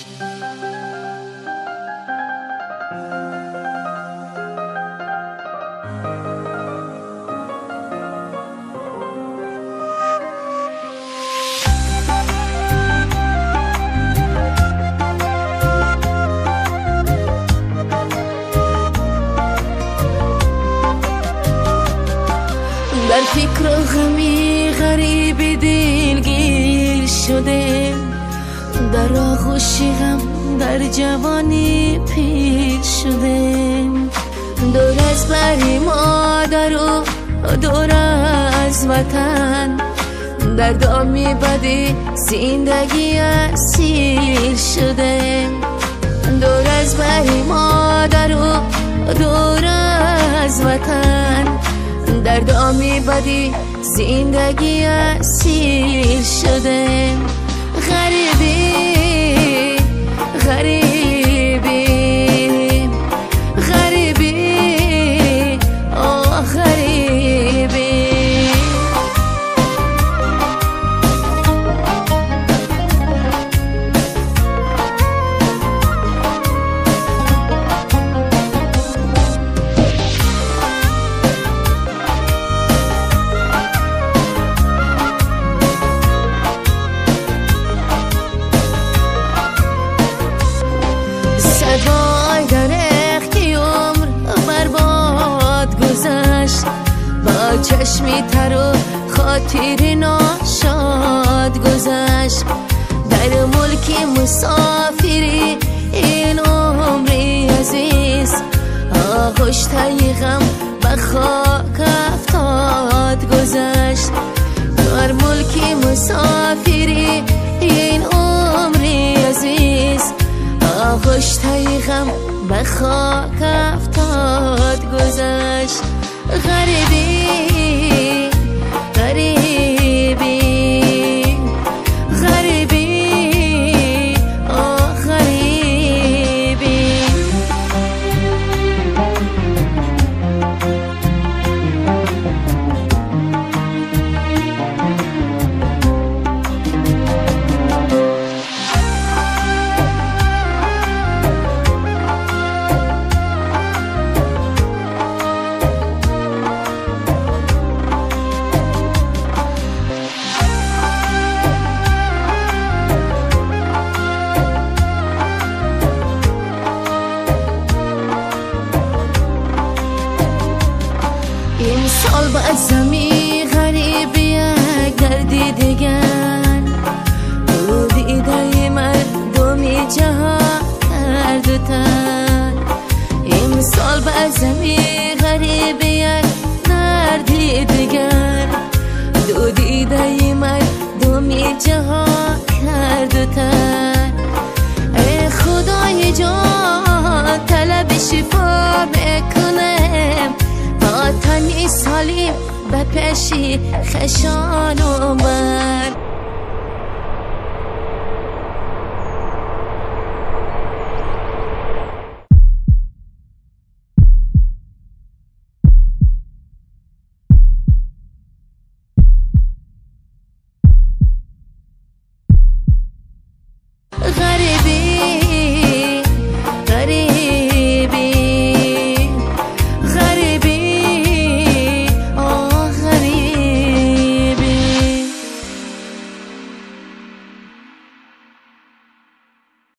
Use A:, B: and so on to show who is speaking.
A: در فکر و غمی غریب دلگیر شده، در آغوش غم در جوانی پیر شده. دور از بر مادر و دور از وطن، در دامی بدی زندگی اسیر شده. دور از بر مادر و دور از وطن، در دامی بدی زندگی اسیر شده. غریبی غریبی غریبی آه غریبی. وای در اختی عمر برباد گذشت، با چشمی تر و خاطر ناشاد گذشت. در ملک مسافری این عمری عزیز، آغوش تای غم به خاک افتاد گذشت. در ملک مسافری این عمری عزیز، آغوش تای غم به خاک افتاد گذشت. غریبی غریبی غریبی آه غریبی. این سال بعد زمی غریبی گردی دیگر، تو دیده مردمی جهان کرد تر. این سال بعد زمی غریبی گردی دیگر، تو دیده مردمی جهان کرد تر. ای خدای جان طلب شفا میکنم، با تنی سالیم به پیشی خشان اومد.